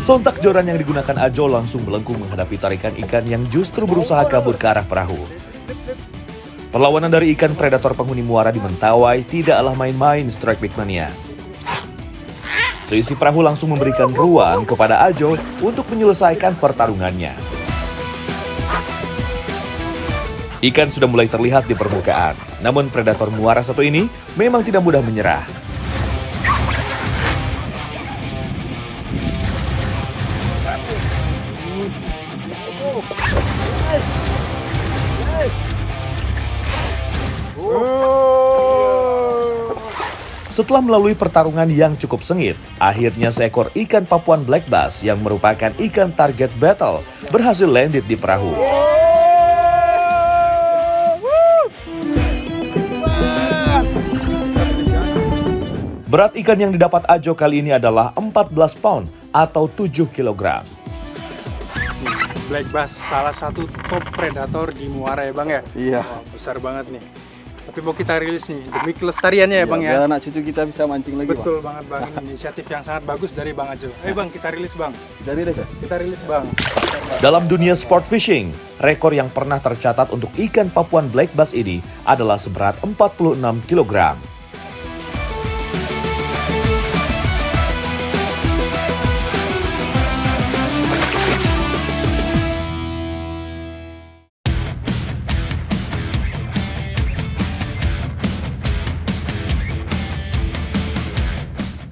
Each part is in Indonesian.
Sontak joran yang digunakan Ajo langsung melengkung menghadapi tarikan ikan yang justru berusaha kabur ke arah perahu. Perlawanan dari ikan predator penghuni muara di Mentawai tidaklah main-main Strike Big Mania. Seisi perahu langsung memberikan ruang kepada Ajo untuk menyelesaikan pertarungannya. Ikan sudah mulai terlihat di permukaan, namun predator muara satu ini memang tidak mudah menyerah. Setelah melalui pertarungan yang cukup sengit, akhirnya seekor ikan Papuan Black Bass yang merupakan ikan target battle berhasil landed di perahu. Berat ikan yang didapat Ajo kali ini adalah 14 pound atau 7 kg. Black Bass salah satu top predator di muara ya Bang ya? Iya. Wah, besar banget nih. Tapi mau kita rilis nih demi kelestariannya ya Bang ya? Biar anak cucu kita bisa mancing lagi. Betul Bang. banget Bang, ini inisiatif yang sangat bagus dari Bang Ajo. Bang, kita rilis Bang. Kita rilis ya? Kita rilis Bang. Dalam dunia sport fishing, rekor yang pernah tercatat untuk ikan Papuan Black Bass ini adalah seberat 46 kg.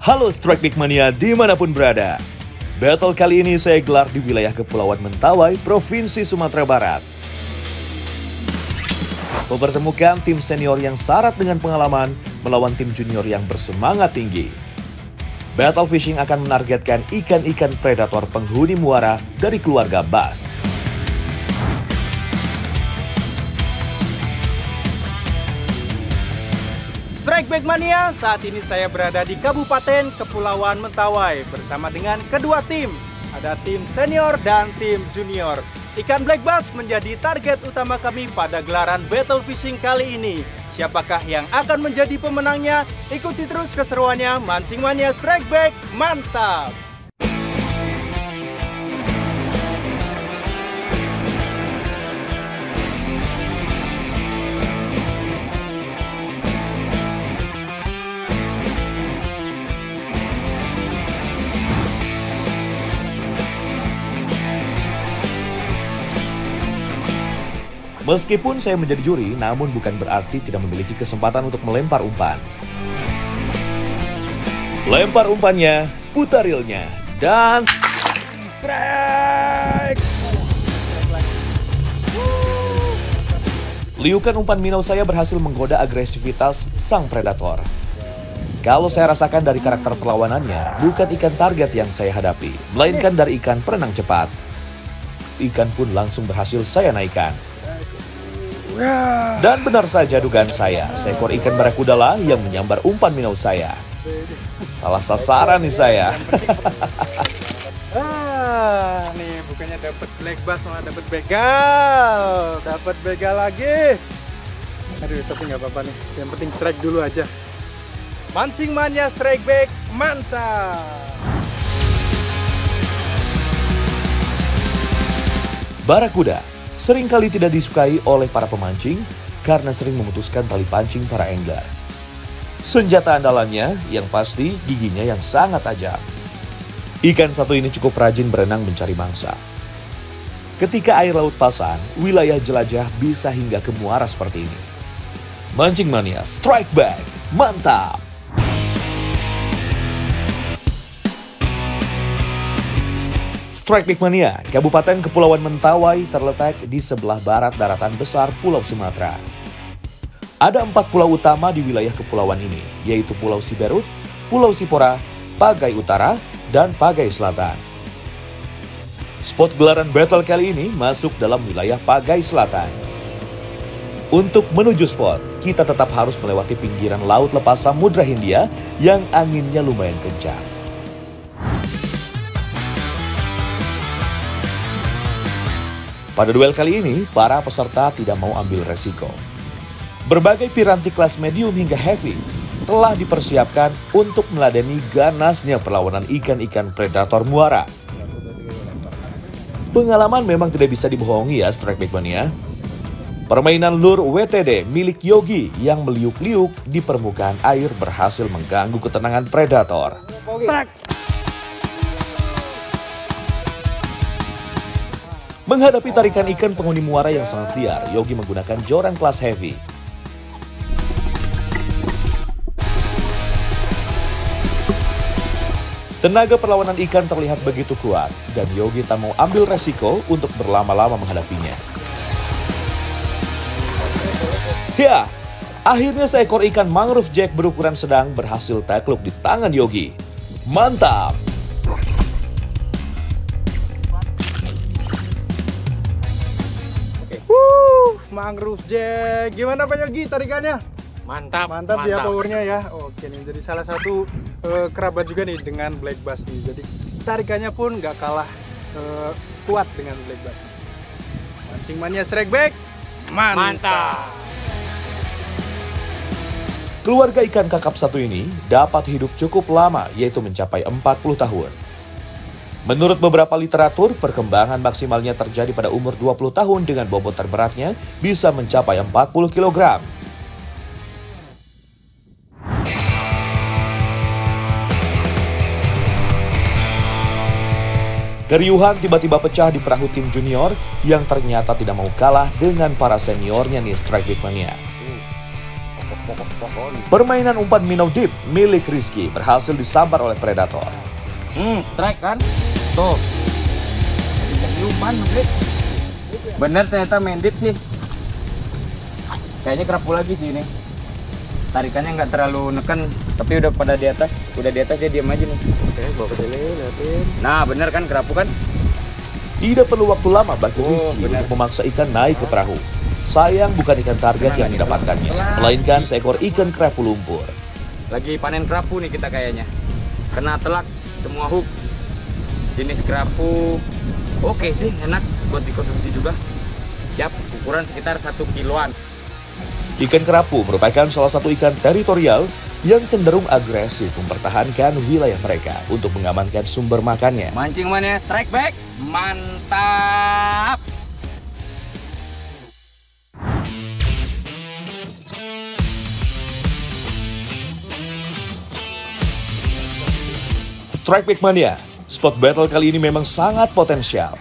Halo Strike Big Mania dimanapun berada. Battle kali ini saya gelar di wilayah Kepulauan Mentawai, Provinsi Sumatera Barat. Mempertemukan tim senior yang syarat dengan pengalaman melawan tim junior yang bersemangat tinggi. Battle fishing akan menargetkan ikan-ikan predator penghuni muara dari keluarga bass. Strike Big Mania, saat ini saya berada di Kabupaten Kepulauan Mentawai bersama dengan kedua tim. Ada tim senior dan tim junior. Ikan Black Bass menjadi target utama kami pada gelaran battle fishing kali ini. Siapakah yang akan menjadi pemenangnya? Ikuti terus keseruannya, Mancing Mania Strike Back, mantap! Meskipun saya menjadi juri, namun bukan berarti tidak memiliki kesempatan untuk melempar umpan. Lempar umpannya, putar reelnya, dan strike! Liukan umpan minnow saya berhasil menggoda agresivitas sang predator. Kalau saya rasakan dari karakter perlawanannya, bukan ikan target yang saya hadapi, melainkan dari ikan perenang cepat. Ikan pun langsung berhasil saya naikkan. Dan benar saja dugaan saya, seekor ikan barakudala yang menyambar umpan minnow saya. Salah sasaran nih saya. Nih bukannya dapat black bass malah dapat begal. Dapat begal lagi. Aduh, tapi nggak apa-apa nih. Yang penting strike dulu aja. Mancing Mania Strike Back, mantap. Barakuda seringkali tidak disukai oleh para pemancing karena sering memutuskan tali pancing para angler. Senjata andalannya yang pasti giginya yang sangat tajam. Ikan satu ini cukup rajin berenang mencari mangsa. Ketika air laut pasang, wilayah jelajah bisa hingga ke muara seperti ini. Mancing Mania Strike Back, mantap! Strike Big Mania, Kabupaten Kepulauan Mentawai terletak di sebelah barat daratan besar Pulau Sumatera. Ada 4 pulau utama di wilayah kepulauan ini, yaitu Pulau Siberut, Pulau Sipora, Pagai Utara, dan Pagai Selatan. Spot gelaran battle kali ini masuk dalam wilayah Pagai Selatan. Untuk menuju spot, kita tetap harus melewati pinggiran laut lepas Samudra Hindia yang anginnya lumayan kencang. Pada duel kali ini, para peserta tidak mau ambil resiko. Berbagai piranti kelas medium hingga heavy telah dipersiapkan untuk meladeni ganasnya perlawanan ikan-ikan predator muara. Pengalaman memang tidak bisa dibohongi ya Strike Back Mania. Permainan lure WTD milik Yogi yang meliuk-liuk di permukaan air berhasil mengganggu ketenangan predator. Menghadapi tarikan ikan penghuni muara yang sangat liar, Yogi menggunakan joran kelas heavy. Tenaga perlawanan ikan terlihat begitu kuat, dan Yogi tak mau ambil resiko untuk berlama-lama menghadapinya. Ya, akhirnya seekor ikan mangrove jack berukuran sedang berhasil takluk di tangan Yogi. Mantap! Mangrove jack. Gimana Pak Yogi tarikannya? Mantap, Mantap ya powernya ya. Oke nih, jadi salah satu kerabat juga nih dengan black bass nih. Jadi tarikannya pun nggak kalah kuat dengan black bass. Mancing mania Strike Back, mantap. Keluarga ikan kakap satu ini dapat hidup cukup lama, yaitu mencapai 40 tahun. Menurut beberapa literatur, perkembangan maksimalnya terjadi pada umur 20 tahun dengan bobot terberatnya bisa mencapai 40 kg. Keriuhan tiba-tiba pecah di perahu tim junior yang ternyata tidak mau kalah dengan para seniornya nih Strike Back Mania. Permainan umpan minnow dip milik Rizky berhasil disambar oleh predator. Strike kan? Tuh. Umpan, bener ternyata main dip sih. Kayaknya kerapu lagi sih ini. Tarikannya nggak terlalu neken, tapi udah pada di atas. Udah di atas dia diam aja nih. Oke, bawa ke sini, liatin. Nah, bener kan kerapu kan? Tidak perlu waktu lama bagi Rizky untuk memaksa ikan naik ke perahu. Sayang bukan ikan target yang didapatkannya, melainkan seekor ikan kerapu lumpur. Lagi panen kerapu nih kita kayaknya. Kena telak semua hook. Jenis kerapu oke sih, enak buat dikonsumsi juga. Yap, ukuran sekitar 1 kiloan. Ikan kerapu merupakan salah satu ikan teritorial yang cenderung agresif mempertahankan wilayah mereka untuk mengamankan sumber makannya. Mancing mania Strike Back, mantap! Strike Back Mania, spot battle kali ini memang sangat potensial.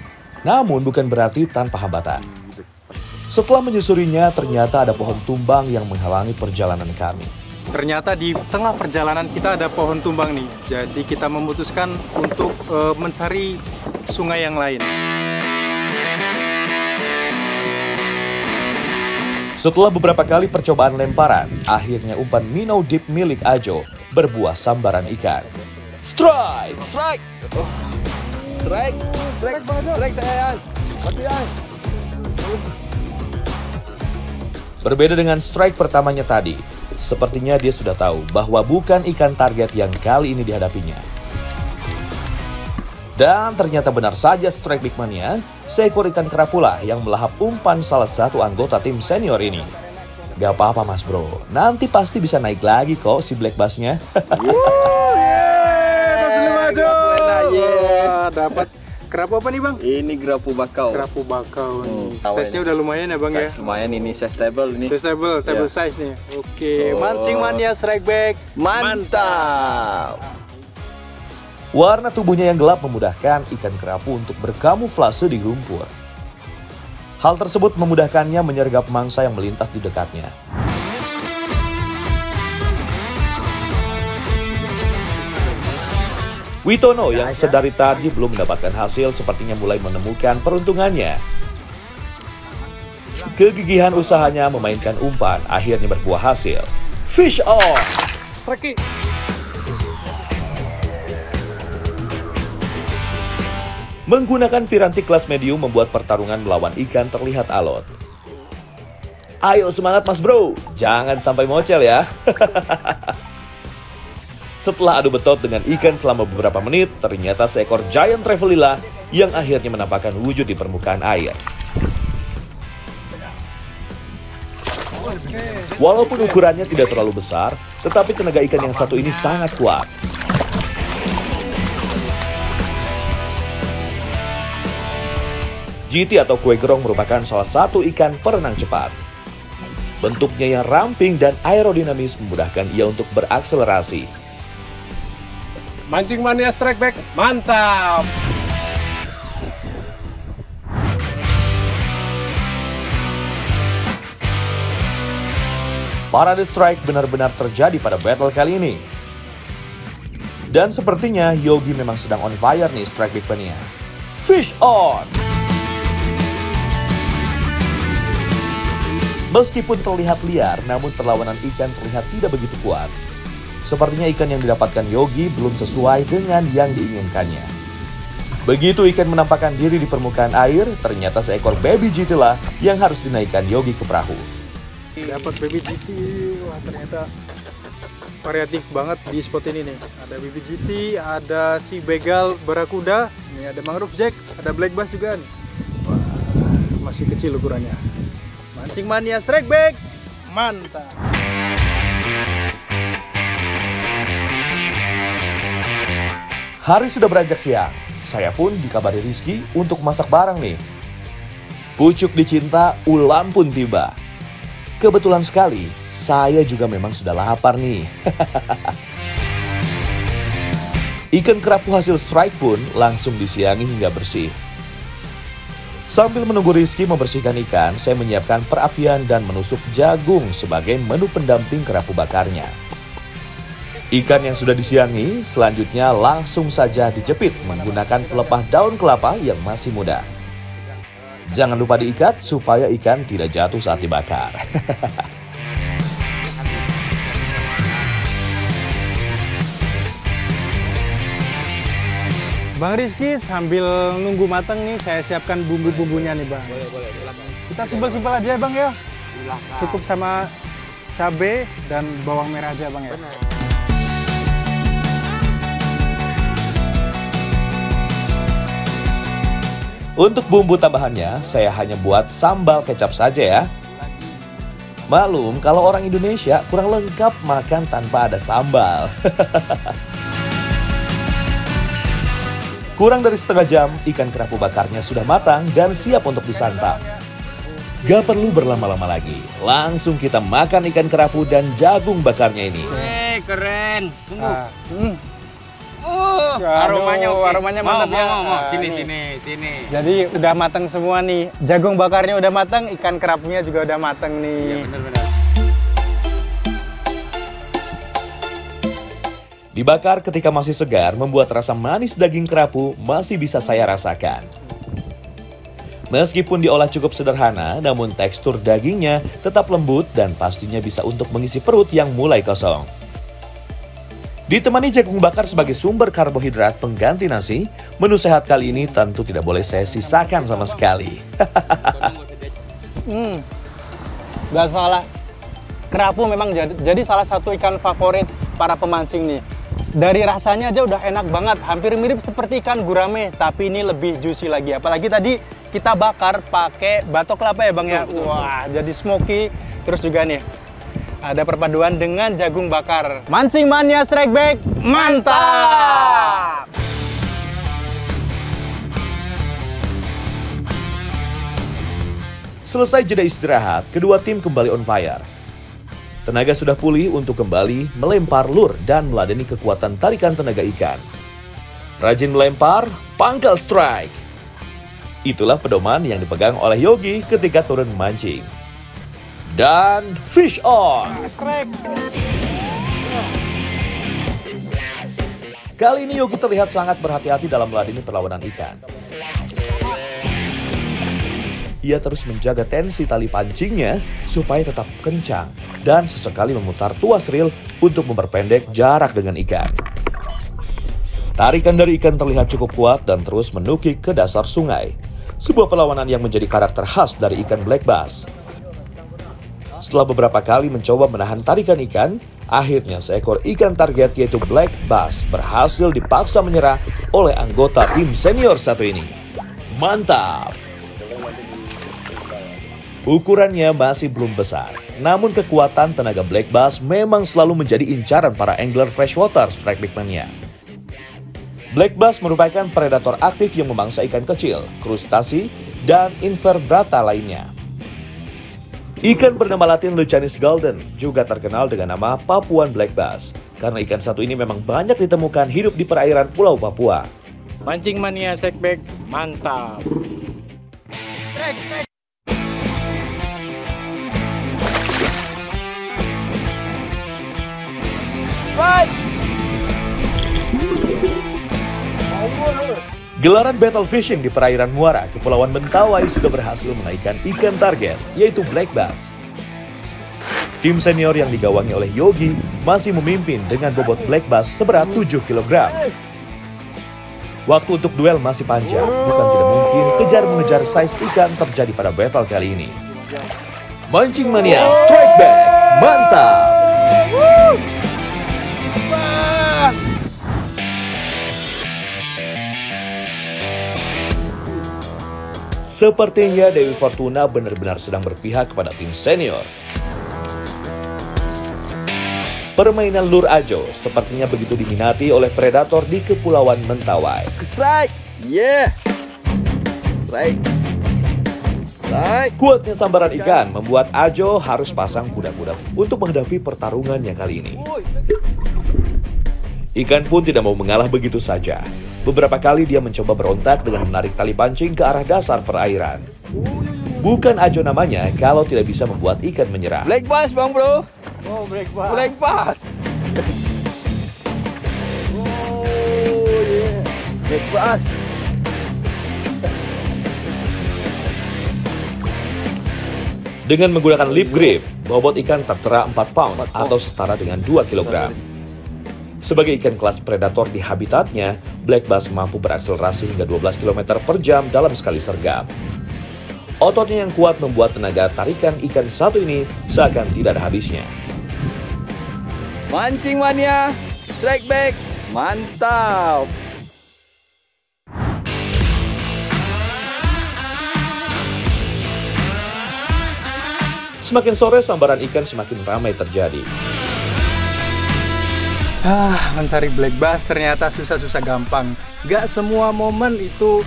Namun bukan berarti tanpa hambatan. Setelah menyusurinya, ternyata ada pohon tumbang yang menghalangi perjalanan kami. Ternyata di tengah perjalanan kita ada pohon tumbang nih. Jadi kita memutuskan untuk mencari sungai yang lain. Setelah beberapa kali percobaan lemparan, akhirnya umpan minnow dip milik Ajo berbuah sambaran ikan. Strike! Strike! Oh. Strike! Strike! Strike sayang! Latihan! Berbeda dengan strike pertamanya tadi, sepertinya dia sudah tahu bahwa bukan ikan target yang kali ini dihadapinya. Dan ternyata benar saja Strike Back Mania, seekor ikan kerapulah yang melahap umpan salah satu anggota tim senior ini. Gak apa-apa mas bro, nanti pasti bisa naik lagi kok si black bassnya. Dapat kerapu apa nih bang? Ini kerapu bakau. Kerapu bakau nih. Size-nya udah lumayan ya bang ya? Lumayan ini, size table ini. Size table size nih. Oke, mancing mania Strike Back. Mantap! Warna tubuhnya yang gelap memudahkan ikan kerapu untuk berkamuflase di lumpur. Hal tersebut memudahkannya menyergap mangsa yang melintas di dekatnya. Witono yang sedari tadi belum mendapatkan hasil sepertinya mulai menemukan peruntungannya. Kegigihan usahanya memainkan umpan akhirnya berbuah hasil. Fish on! Menggunakan piranti kelas medium membuat pertarungan melawan ikan terlihat alot. Ayo semangat mas bro, jangan sampai mocel ya. Setelah adu betot dengan ikan selama beberapa menit, ternyata seekor giant Trevelila yang akhirnya menampakkan wujud di permukaan air. Walaupun ukurannya tidak terlalu besar, tetapi tenaga ikan yang satu ini sangat kuat. GT atau kue gerong merupakan salah satu ikan perenang cepat. Bentuknya yang ramping dan aerodinamis memudahkan ia untuk berakselerasi. Mancing Mania Strike Back, mantap! Parade strike benar-benar terjadi pada battle kali ini. Dan sepertinya Yogi memang sedang on fire nih Strike Big Mania. Fish on! Meskipun terlihat liar, namun perlawanan ikan terlihat tidak begitu kuat. Sepertinya ikan yang didapatkan Yogi belum sesuai dengan yang diinginkannya. Begitu ikan menampakkan diri di permukaan air, ternyata seekor baby GT lah yang harus dinaikkan Yogi ke perahu. Dapat baby GT, wah ternyata variatif banget di spot ini nih. Ada baby GT, ada si begal barakuda, ini ada mangrove jack, ada black bass juga nih. Wah, masih kecil ukurannya. Mancing Mania Strike Back, mantap. Hari sudah beranjak siang, saya pun dikabari Rizky untuk masak bareng nih. Pucuk dicinta, ulam pun tiba. Kebetulan sekali, saya juga memang sudah lapar nih. Ikan kerapu hasil strike pun langsung disiangi hingga bersih. Sambil menunggu Rizky membersihkan ikan, saya menyiapkan perapian dan menusuk jagung sebagai menu pendamping kerapu bakarnya. Ikan yang sudah disiangi, selanjutnya langsung saja dijepit menggunakan pelepah daun kelapa yang masih muda. Jangan lupa diikat supaya ikan tidak jatuh saat dibakar. Bang Rizky, sambil nunggu matang nih, saya siapkan bumbu-bumbunya nih Bang. Boleh, silakan. Kita simpel-simpel aja ya Bang ya. Silakan. Cukup sama cabai dan bawang merah aja Bang ya. Benar. Untuk bumbu tambahannya, saya hanya buat sambal kecap saja ya. Maklum, kalau orang Indonesia kurang lengkap makan tanpa ada sambal. Kurang dari setengah jam, ikan kerapu bakarnya sudah matang dan siap untuk disantap. Gak perlu berlama-lama lagi, langsung kita makan ikan kerapu dan jagung bakarnya ini. Wih, keren. Tunggu. Aromanya mantap ya. Mau. Sini. Jadi udah matang semua nih. Jagung bakarnya udah matang, ikan kerapunya juga udah matang nih. Benar-benar. Dibakar ketika masih segar membuat rasa manis daging kerapu masih bisa saya rasakan. Meskipun diolah cukup sederhana, namun tekstur dagingnya tetap lembut dan pastinya bisa untuk mengisi perut yang mulai kosong. Ditemani jagung bakar sebagai sumber karbohidrat pengganti nasi, menu sehat kali ini tentu tidak boleh saya sisakan sama sekali. Gak salah, kerapu memang jadi salah satu ikan favorit para pemancing nih. Dari rasanya aja udah enak banget, hampir mirip seperti ikan gurame, tapi ini lebih juicy lagi. Apalagi tadi kita bakar pakai batok kelapa ya Bang ya. Wah, jadi smoky. Terus juga nih, ada perpaduan dengan jagung bakar. Mancing Mania Strike Back, mantap! Selesai jeda istirahat, kedua tim kembali on fire. Tenaga sudah pulih untuk kembali melempar lur dan meladeni kekuatan tarikan tenaga ikan. Rajin melempar, pangkal strike. Itulah pedoman yang dipegang oleh Yogi ketika turun memancing. Dan fish on! Kali ini Yogi terlihat sangat berhati-hati dalam meladeni perlawanan ikan. Ia terus menjaga tensi tali pancingnya supaya tetap kencang dan sesekali memutar tuas reel untuk memperpendek jarak dengan ikan. Tarikan dari ikan terlihat cukup kuat dan terus menukik ke dasar sungai. Sebuah perlawanan yang menjadi karakter khas dari ikan black bass. Setelah beberapa kali mencoba menahan tarikan ikan, akhirnya seekor ikan target yaitu black bass berhasil dipaksa menyerah oleh anggota tim senior satu ini. Mantap! Ukurannya masih belum besar, namun kekuatan tenaga black bass memang selalu menjadi incaran para angler freshwater strike bait mania. Black bass merupakan predator aktif yang memangsa ikan kecil, krustasi, dan invertebrata lainnya. Ikan bernama latin Lucanis golden juga terkenal dengan nama Papuan black bass, karena ikan satu ini memang banyak ditemukan hidup di perairan Pulau Papua. Mancing mania setback, mantap. Gelaran battle fishing di perairan Muara, Kepulauan Mentawai sudah berhasil menaikkan ikan target, yaitu black bass. Tim senior yang digawangi oleh Yogi masih memimpin dengan bobot black bass seberat 7 kg. Waktu untuk duel masih panjang, bukan tidak mungkin kejar-mengejar size ikan terjadi pada battle kali ini. Mancing mania strike back, mantap! Sepertinya Dewi Fortuna benar-benar sedang berpihak kepada tim senior. Permainan lure ajo sepertinya begitu diminati oleh predator di Kepulauan Mentawai. Strike! Yeah! Strike! Strike! Kuatnya sambaran ikan membuat Ajo harus pasang kuda-kuda untuk menghadapi pertarungannya kali ini. Ikan pun tidak mau mengalah begitu saja. Beberapa kali dia mencoba berontak dengan menarik tali pancing ke arah dasar perairan. Bukan Ajo namanya kalau tidak bisa membuat ikan menyerah. Black bass bang bro! Oh, black bass. Black bass! Oh yeah! Black bass! Dengan menggunakan lip grip, bobot ikan tertera 4 pound atau setara dengan 2 kg. Sebagai ikan kelas predator di habitatnya, black bass mampu berakselerasi hingga 12 km per jam dalam sekali sergap. Ototnya yang kuat membuat tenaga tarikan ikan satu ini seakan tidak ada habisnya. Mancing mania, strike back, mantap! Semakin sore, sambaran ikan semakin ramai terjadi. Mencari black bass ternyata susah-susah gampang. Gak semua momen itu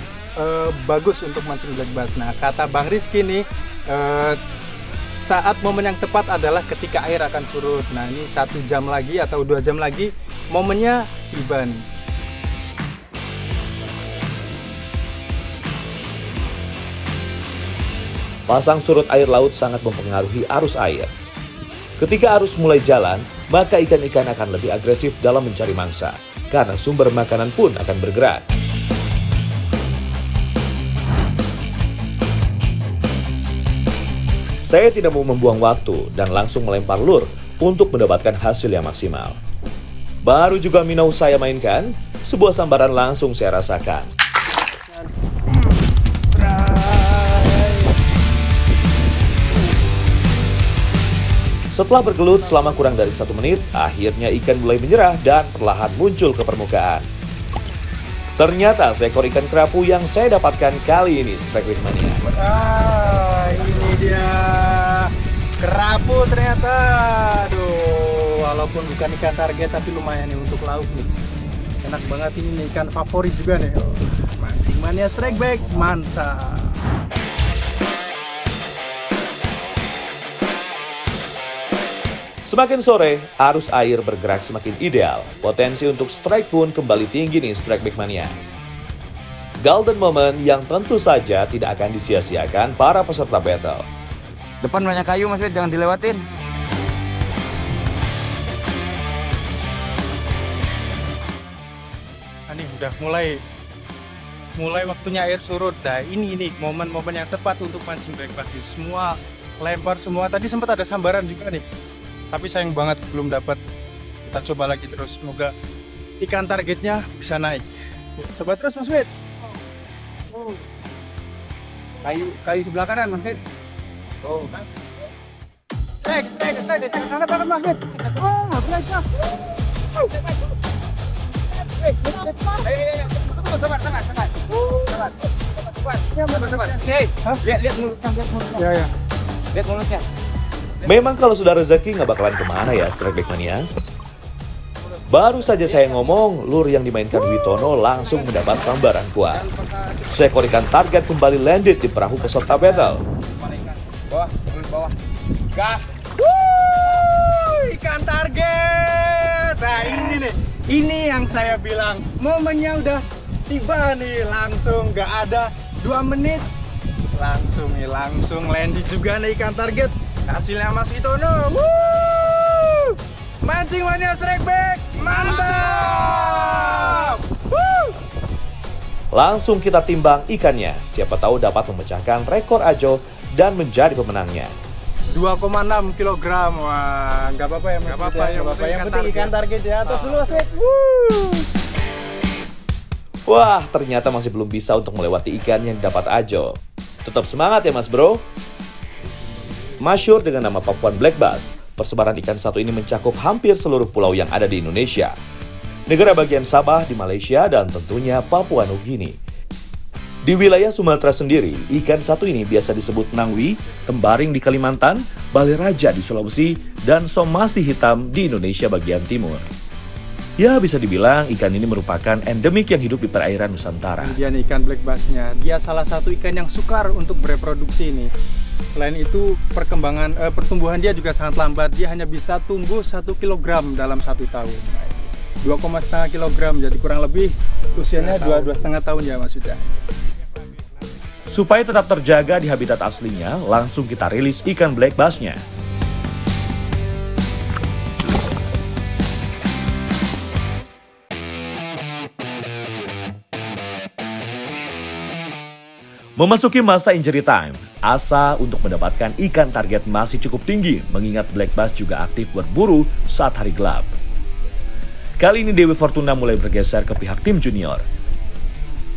bagus untuk mancing black bass. Nah, kata Bang Rizky nih, saat momen yang tepat adalah ketika air akan surut. Nah, ini 1 jam lagi atau 2 jam lagi momennya tiba nih. Pasang surut air laut sangat mempengaruhi arus air. Ketika arus mulai jalan, maka ikan-ikan akan lebih agresif dalam mencari mangsa, karena sumber makanan pun akan bergerak. Saya tidak mau membuang waktu dan langsung melempar lure untuk mendapatkan hasil yang maksimal. Baru juga minnow saya mainkan, sebuah sambaran langsung saya rasakan. Setelah bergelut selama kurang dari 1 menit, akhirnya ikan mulai menyerah dan perlahan muncul ke permukaan. Ternyata seekor ikan kerapu yang saya dapatkan kali ini, Strike Bait Mania. Ini dia kerapu ternyata. Aduh, walaupun bukan ikan target tapi lumayan nih untuk lauk nih. Enak banget ini ikan favorit juga nih. Mancing mania strike back, mantap. Semakin sore, arus air bergerak semakin ideal. Potensi untuk strike pun kembali tinggi nih Strike Bait Mania. Golden moment yang tentu saja tidak akan disia-siakan para peserta battle. Depan banyak kayu Mas Wid, jangan dilewatin. Ini udah mulai waktunya air surut. Nah, ini momen-momen yang tepat untuk mancing black bass. Semua lempar semua. Tadi sempat ada sambaran juga nih. Tapi sayang banget belum dapat. Kita coba lagi terus, semoga ikan targetnya bisa naik. Coba terus Mas Wid. Kayu sebelah kanan Mas Wid. Angkat Mas Wid. Belajar. Sabar. Lihat. Ya. Lihat mulusnya. Memang kalau sudah rezeki nggak bakalan kemana ya Strike Back Mania. Baru saja saya ngomong, lure yang dimainkan Witono langsung mendapat sambaran kuat. Seekor ikan target kembali landed di perahu peserta battle. Bawah, turun bawah. Gas. Ikan target. Nah ini nih, ini yang saya bilang momennya udah tiba nih, langsung nggak ada 2 menit, langsung landed juga nih ikan target. Hasilnya Mas Witono. Mancing Mania Strike Back, mantap! Langsung kita timbang ikannya, siapa tahu dapat memecahkan rekor Ajo dan menjadi pemenangnya. 2,6 kg, wah nggak apa-apa ya Mas. Nggak apa-apa, Yang penting ikan target ya, atas dulu Asik. Wah, ternyata masih belum bisa untuk melewati ikan yang dapat Ajo. Tetap semangat ya Mas Bro. Masyhur dengan nama Papuan Black Bass, persebaran ikan satu ini mencakup hampir seluruh pulau yang ada di Indonesia, negara bagian Sabah di Malaysia, dan tentunya Papua Nugini. Di wilayah Sumatera sendiri, ikan satu ini biasa disebut nangwi, kembaring di Kalimantan, bale raja di Sulawesi, dan somasi hitam di Indonesia bagian timur. Ya, bisa dibilang ikan ini merupakan endemik yang hidup di perairan Nusantara. Dia nih ikan black bass-nya, dia salah satu ikan yang sukar untuk bereproduksi nih. Selain itu, pertumbuhan dia juga sangat lambat. Dia hanya bisa tumbuh 1 kg dalam 1 tahun. 2,5 kg, jadi kurang lebih usianya 2,5 tahun ya Mas Yuda. Supaya tetap terjaga di habitat aslinya, langsung kita rilis ikan black bass-nya. Memasuki masa injury time, asa untuk mendapatkan ikan target masih cukup tinggi mengingat black bass juga aktif berburu saat hari gelap. Kali ini Dewi Fortuna mulai bergeser ke pihak tim junior.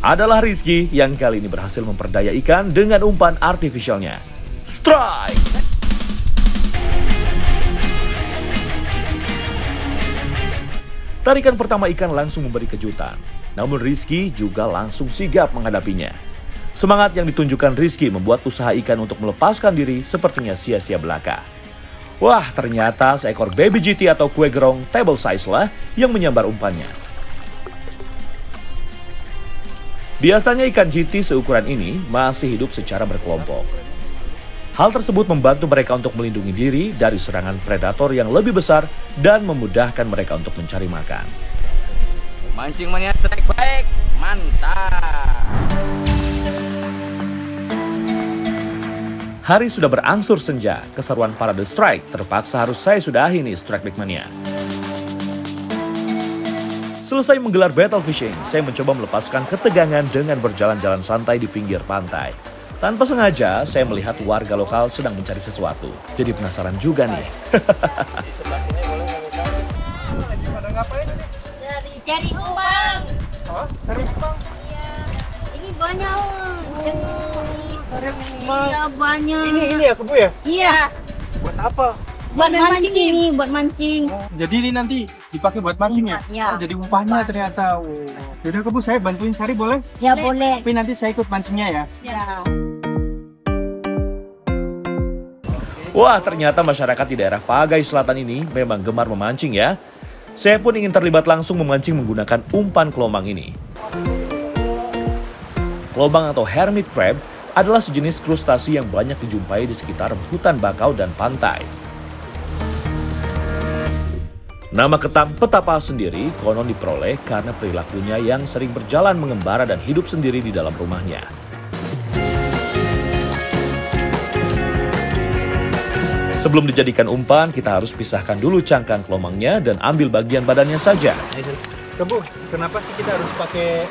Adalah Rizky yang kali ini berhasil memperdaya ikan dengan umpan artifisialnya. Strike! Tarikan pertama ikan langsung memberi kejutan, namun Rizky juga langsung sigap menghadapinya. Semangat yang ditunjukkan Rizky membuat usaha ikan untuk melepaskan diri sepertinya sia-sia belaka. Wah, ternyata seekor baby GT atau kue gerong table size lah yang menyambar umpannya. Biasanya ikan GT seukuran ini masih hidup secara berkelompok. Hal tersebut membantu mereka untuk melindungi diri dari serangan predator yang lebih besar dan memudahkan mereka untuk mencari makan. Mancing Mania Strike Back, mantap! Hari sudah berangsur senja, keseruan parade strike terpaksa harus saya sudahi nih Strike Back Mania. Selesai menggelar battle fishing, saya mencoba melepaskan ketegangan dengan berjalan-jalan santai di pinggir pantai. Tanpa sengaja, saya melihat warga lokal sedang mencari sesuatu. Jadi penasaran juga nih. Cari umpan. Oh, cari umpan. Iya. Ini banyak. Iya banyak. Ini ya kebu ya? Iya. Buat apa? Buat mancing ini, buat mancing. Jadi ini nanti dipakai buat mancing ya? Iya. Oh, jadi umpannya ternyata. Oh. Yaudah kebu, saya bantuin cari boleh? Ya boleh. Tapi nanti saya ikut mancingnya ya. Ya. Wah, ternyata masyarakat di daerah Pagai Selatan ini memang gemar memancing ya. Saya pun ingin terlibat langsung memancing menggunakan umpan kelomang ini. Kelomang atau hermit crab adalah sejenis krustasi yang banyak dijumpai di sekitar hutan bakau dan pantai. Nama ketam petapa sendiri konon diperoleh karena perilakunya yang sering berjalan mengembara dan hidup sendiri di dalam rumahnya. Sebelum dijadikan umpan, kita harus pisahkan dulu cangkang kelomangnya dan ambil bagian badannya saja. Kebu, kenapa sih kita harus pakai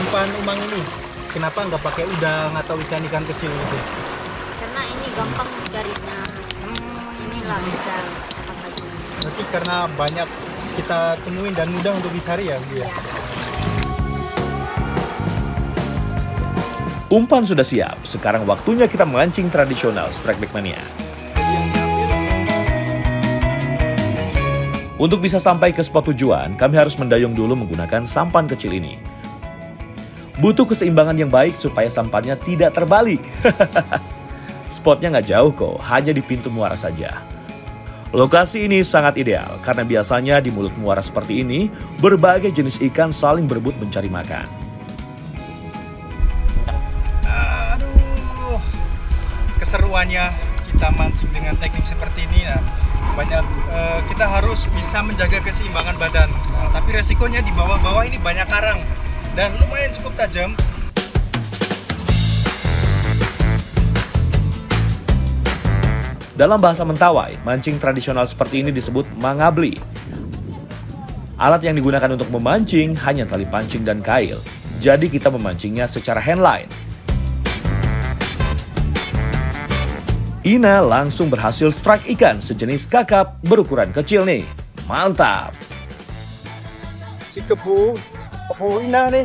umpan umang ini? Kenapa nggak pakai udang atau ikan-ikan kecil gitu? Karena ini gampang mencarinya. Inilah bisa. Berarti karena banyak kita temuin dan mudah untuk dicari ya, Bu ya? Umpan sudah siap, sekarang waktunya kita memancing tradisional Strike Back Mania. Untuk bisa sampai ke spot tujuan, kami harus mendayung dulu menggunakan sampan kecil ini. Butuh keseimbangan yang baik supaya sampannya tidak terbalik. Spotnya nggak jauh kok, hanya di pintu muara saja. Lokasi ini sangat ideal karena biasanya di mulut muara seperti ini, berbagai jenis ikan saling berebut mencari makan. Aduh, keseruannya kita mancing dengan teknik seperti ini ya. Kita harus bisa menjaga keseimbangan badan. Nah, tapi resikonya di bawah-bawah ini banyak karang dan lumayan cukup tajam. Dalam bahasa Mentawai, mancing tradisional seperti ini disebut mangabli. Alat yang digunakan untuk memancing hanya tali pancing dan kail. Jadi kita memancingnya secara handline. Ina langsung berhasil strike ikan sejenis kakap berukuran kecil nih. Mantap! Si kebu Ina nih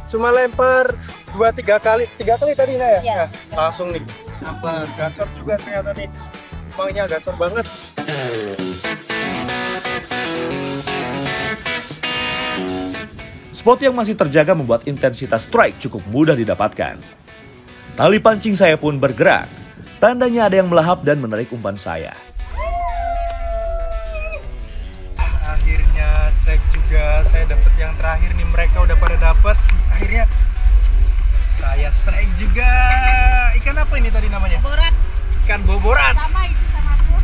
cuma lempar 2-3 kali. 3 kali tadi Ina ya? Iya. Nah, langsung nih. Sampah gacor juga ternyata nih. Emangnya gacor banget. Spot yang masih terjaga membuat intensitas strike cukup mudah didapatkan. Tali pancing saya pun bergerak. Tandanya ada yang melahap dan menarik umpan saya. Akhirnya strike juga. Saya dapat yang terakhir nih. Mereka udah pada dapat. Akhirnya saya strike juga. Ikan apa ini tadi namanya? Borat. Ikan boborat. Sama itu sama aku.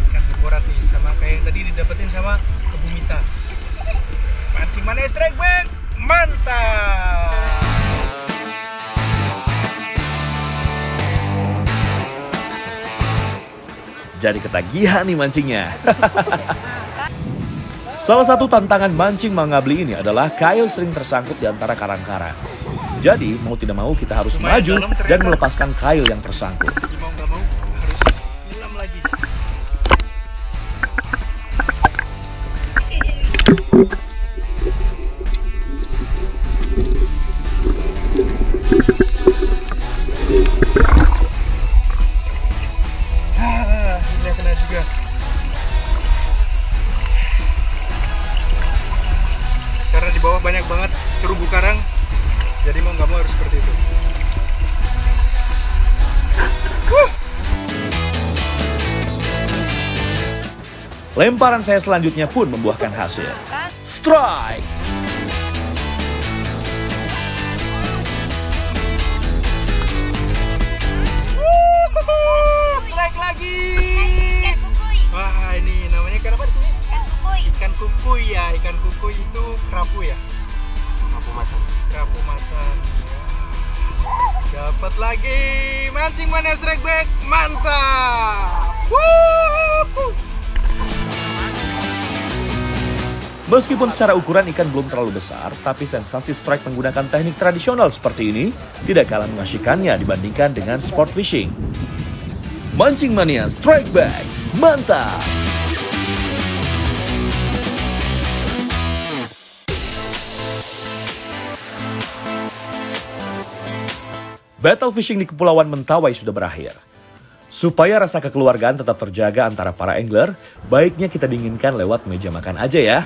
Ikan boborat nih, sama kayak yang tadi didapetin sama Kebu Mita. Mancing mana strike back? Mantap! Jadi ketagihan nih mancingnya. Salah satu tantangan mancing mangabli ini adalah kail sering tersangkut di antara karang-karang. Jadi mau tidak mau kita harus maju dan melepaskan kail yang tersangkut. Mau nggak mau harus nyelam lagi. Ini kena juga. Karena di bawah banyak banget terumbu karang, jadi mau nggak mau harus seperti itu. Lemparan saya selanjutnya pun membuahkan hasil. Strike! Strike lagi. Ikan kukui. Wah, ini namanya ikan apa di sini? Ikan kukui. Ikan kukui ya. Ikan kukui itu kerapu ya? Kerapu macan. Kerapu macan. Dapat lagi. Mancing mana strike back? Mantap. Wuh. Meskipun secara ukuran ikan belum terlalu besar, tapi sensasi strike menggunakan teknik tradisional seperti ini tidak kalah mengasyikannya dibandingkan dengan sport fishing. Mancing mania strike back, mantap! Battle fishing di Kepulauan Mentawai sudah berakhir. Supaya rasa kekeluargaan tetap terjaga antara para angler, baiknya kita dinginkan lewat meja makan aja ya.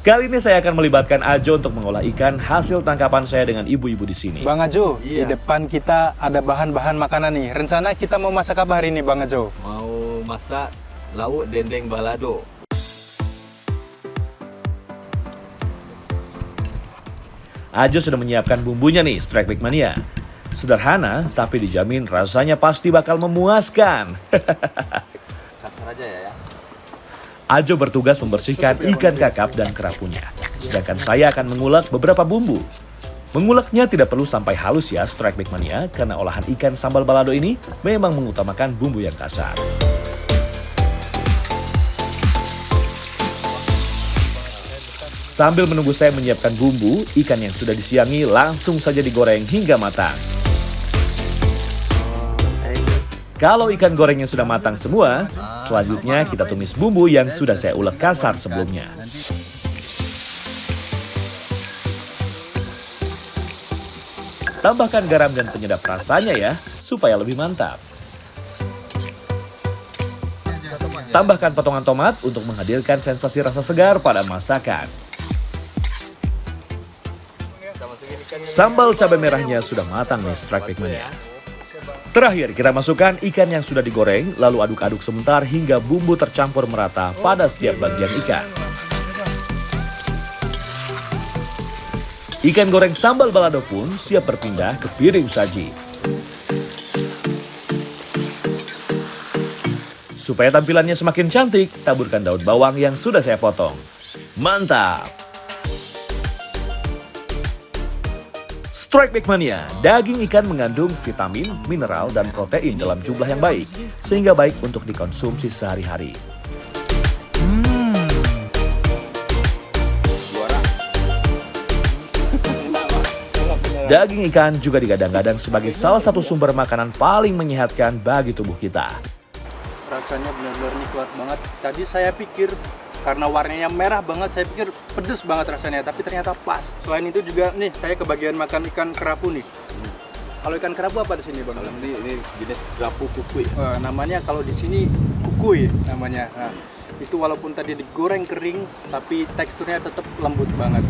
Kali ini saya akan melibatkan Ajo untuk mengolah ikan hasil tangkapan saya dengan ibu-ibu di sini. Bang Ajo, di depan kita ada bahan-bahan makanan nih. Rencana kita mau masak apa hari ini Bang Ajo? Mau masak lauk dendeng balado. Ajo sudah menyiapkan bumbunya nih, Strike Back Mania. Sederhana, tapi dijamin rasanya pasti bakal memuaskan. Kasar aja ya. Ajo bertugas membersihkan ikan kakap dan kerapunya. Sedangkan saya akan mengulek beberapa bumbu. Menguleknya tidak perlu sampai halus ya, Strike Back Mania, karena olahan ikan sambal balado ini memang mengutamakan bumbu yang kasar. Sambil menunggu saya menyiapkan bumbu, ikan yang sudah disiangi langsung saja digoreng hingga matang. Kalau ikan gorengnya sudah matang semua, selanjutnya kita tumis bumbu yang sudah saya ulek kasar sebelumnya. Tambahkan garam dan penyedap rasanya ya, supaya lebih mantap. Tambahkan potongan tomat untuk menghadirkan sensasi rasa segar pada masakan. Sambal cabai merahnya sudah matang nih Strike Back Mania. Terakhir kita masukkan ikan yang sudah digoreng, lalu aduk-aduk sebentar hingga bumbu tercampur merata pada setiap bagian ikan. Ikan goreng sambal balado pun siap berpindah ke piring saji. Supaya tampilannya semakin cantik, taburkan daun bawang yang sudah saya potong. Mantap! Strike Back Mania, daging ikan mengandung vitamin, mineral, dan protein dalam jumlah yang baik, sehingga baik untuk dikonsumsi sehari-hari. Daging ikan juga digadang-gadang sebagai salah satu sumber makanan paling menyehatkan bagi tubuh kita. Rasanya benar-benar nikmat banget. Tadi saya pikir karena warnanya merah banget, saya pikir pedes banget rasanya, tapi ternyata pas. Selain itu juga nih, saya kebagian makan ikan kerapu nih. Kalau ikan kerapu apa di sini, Bang? Ini jenis kerapu kukui. Namanya kalau di sini kukui namanya. Nah, itu walaupun tadi digoreng kering, tapi teksturnya tetap lembut banget.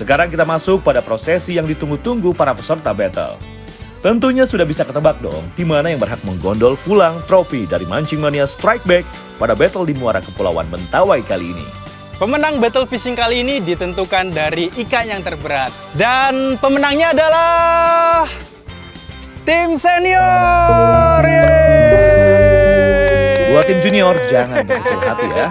Sekarang kita masuk pada prosesi yang ditunggu-tunggu para peserta battle. Tentunya sudah bisa ketebak dong, di mana yang berhak menggondol pulang trofi dari Mancing Mania Strike Back pada battle di Muara Kepulauan Mentawai kali ini. Pemenang battle fishing kali ini ditentukan dari ikan yang terberat. Dan pemenangnya adalah tim senior. Buat tim junior, jangan berkecil hati ya.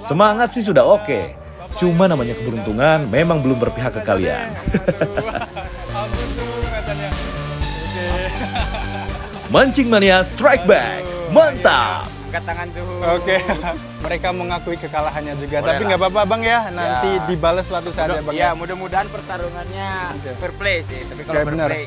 Semangat sih sudah oke. Cuma namanya keberuntungan memang belum berpihak ke kalian. Mancing Mania Strike Back, mantap! Angkat tangan tuh. Oke, mereka mengakui kekalahannya juga. Boleh tapi lah. nggak apa-apa Bang ya, nanti Ya. dibalas suatu saat ya Bang. Ya, mudah-mudahan pertarungannya fair play sih. Tapi kalau Oke, fair benar. play